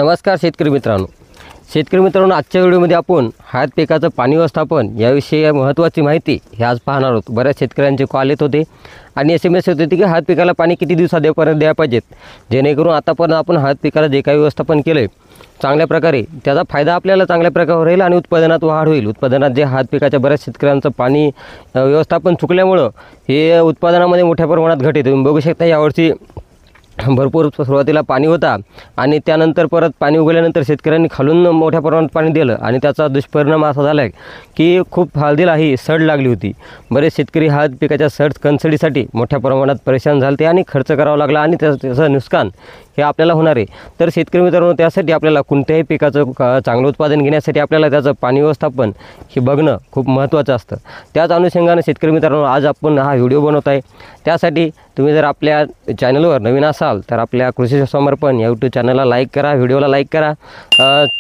नमस्कार शेतकरी मित्रांनो, आजच्या व्हिडिओमध्ये आपण हळद पिकाचं पाणी व्यवस्थापन याविषयी महत्त्वाची माहिती हे आज पाहणार आहोत। बऱ्याच शेतकऱ्यांचे कॉल येत होते आणि SMS येत होते की हळद पिकाला पाणी किती दिवसापर्यंत द्यायला पाहिजेत, जेणेकरून आतापर्यंत आपण हळद पिकाला जे काही व्यवस्थापन केलं चांगल्या प्रकारे त्याचा फायदा आपल्याला चांगल्या प्रकारे होईल आणि उत्पादनात वाढ होईल। उत्पादनात जे हळद पिकाच्या बऱ्याच शेतकऱ्यांचं पाणी व्यवस्थापन चुकल्यामुळं हे उत्पादनामध्ये मोठ्या प्रमाणात घट येते। तुम्ही बघू शकता यावर्षी भरपूर सुरुवातीला पाणी होता आणि त्यानंतर परत पाणी उगवल्यानंतर शेतकऱ्यांनी खालून मोठ्या प्रमाणात पाणी दिलं आणि त्याचा दुष्परिणाम असा झाला आहे की खूप हळदीला ही सड लागली होती। बरेच शेतकरी हळद पिकाच्या सड कणसडीसाठी मोठ्या प्रमाणात परेशान झाले आणि खर्च करावा लागला आणि त्याचं नुकसान हे आपल्याला होणार आहे। तर शेतकरी मित्रांनो, त्यासाठी आपल्याला कोणत्याही पिकाचं चांगलं उत्पादन घेण्यासाठी आपल्याला त्याचं पाणी व्यवस्थापन हे बघणं खूप महत्त्वाचं असतं। त्याच अनुषंगाने शेतकरी मित्रांनो, आज आपण हा व्हिडिओ बनवत आहे। त्यासाठी तुम्ही जर आपल्या चॅनलवर नवीन असाल तर आपल्या कृषी समर्पण यूट्यूब चॅनलला लाईक करा, व्हिडिओला लाईक करा,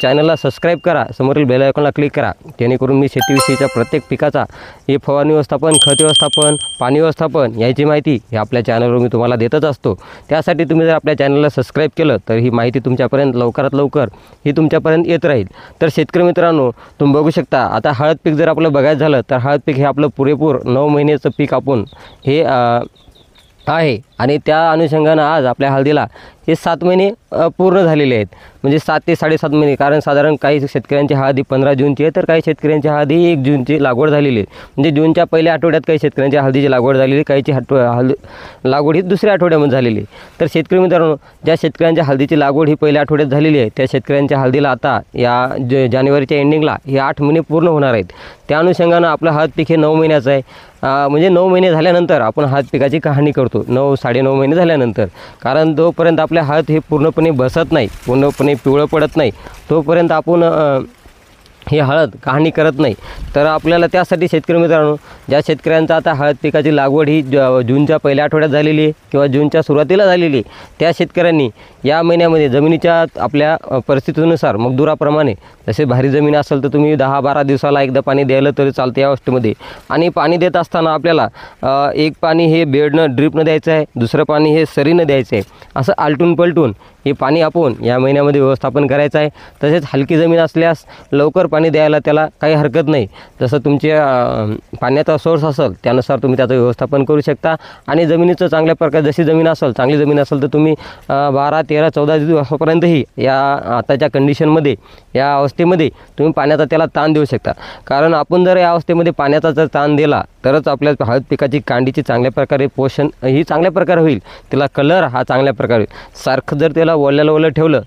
चॅनलला सबस्क्राईब करा, समोरील बेल आयकॉनला क्लिक करा, जेणेकरून मी शेतीविषयीच्या प्रत्येक पिकाचा हे फवारणी व्यवस्थापन, खत व्यवस्थापन, पाणी व्यवस्थापन याची माहिती हे आपल्या चॅनलवर मी तुम्हाला देतच असतो। त्यासाठी तुम्ही जर आपल्या चॅनलला सबस्क्राईब केलं तर ही माहिती तुमच्यापर्यंत लवकरात लवकर ही तुमच्यापर्यंत येत राहील। तर शेतकरी मित्रांनो, तुम्ही बघू शकता आता हळद पीक जर आपलं बघायचं झालं तर हळद पीक हे आपलं पुरेपूर 9 महिन्याचं पीक आपण हे आहे आणि त्या अनुषंगानं आज आपल्या हळदीला हे 7 महिने पूर्ण झालेले आहेत, म्हणजे 7 ते 7.5 महिने। कारण साधारण काही शेतकऱ्यांची हळदी 15 जूनची आहे तर काही शेतकऱ्यांची हळदी 1 जूनची लागवड झालेली आहे, म्हणजे जूनच्या पहिल्या आठवड्यात काही शेतकऱ्यांच्या हळदीची लागवड झालेली, काहीची लागवड ही दुसऱ्या आठवड्यामध्ये झालेली आहे। तर शेतकरी मित्रांनो, ज्या शेतकऱ्यांच्या हळदीची लागवड ही पहिल्या आठवड्यात झालेली आहे त्या शेतकऱ्यांच्या हळदीला आता या जानेवारीच्या एंडिंगला हे 8 महिने पूर्ण होणार आहेत। त्या अनुषंगानं आपलं हळद पीक हे 9 महिन्याचं आहे, म्हणजे 9 महिने झाल्यानंतर आपण हळद पिकाची कहाणी करतो, 9-9.5 महिने झाल्यानंतर। कारण जोपर्यंत आपल्या हळद हे पूर्णपणे बसत नाही, पूर्णपणे पिवळं पडत नाही, तोपर्यंत आपण ही हळद कहाणी करत नाही। तर आपल्याला त्यासाठी शेतकरी मित्रांनो, ज्या शेतकऱ्यांचा आता हळद पिकाची लागवड ही जूनच्या पहिल्या आठवड्यात झालेली आहे किंवा जूनच्या सुरुवातीला झालेली आहे, त्या शेतकऱ्यांनी या महिन्यामध्ये जमिनीच्या आपल्या परिस्थितीनुसार मगदुराप्रमाणे, जसे भारी जमीन असेल तर तुम्ही 10-12 दिवसाला एकदा पाणी द्यायला तरी चालते या अवस्थेमध्ये। आणि पाणी देत असताना आपल्याला एक पाणी हे बेडनं ड्रिपनं द्यायचं आहे, दुसरं पाणी हे सरीनं द्यायचं आहे, असं आलटून पलटून हे पाणी आपण या महिन्यामध्ये व्यवस्थापन करायचं आहे। तसेच हलकी जमीन असल्यास लवकर पाणी द्यायला त्याला काही हरकत नाही, जसं तुमच्या पाण्याचा सोर्स असेल त्यानुसार तुम्ही त्याचं व्यवस्थापन करू शकता। आणि जमिनीचं चांगल्या प्रकारे जशी जमीन असेल, चांगली जमीन असेल तर तुम्ही 12, 13, 14 दिवसापर्यंतही या आताच्या कंडिशनमध्ये या अवस्थेमध्ये तुम्ही पाण्याचा त्याला ताण देऊ शकता। कारण आपण जर या अवस्थेमध्ये पाण्याचा जर ताण दिला तरच आपल्या हळद पिकाची कांडीची चांगल्या प्रकारे पोषण ही चांगल्या प्रकारे होईल, त्याला कलर हा चांगल्या प्रकारे होईल। सारखं जर त्याला ओल्याला ओलं ठेवलं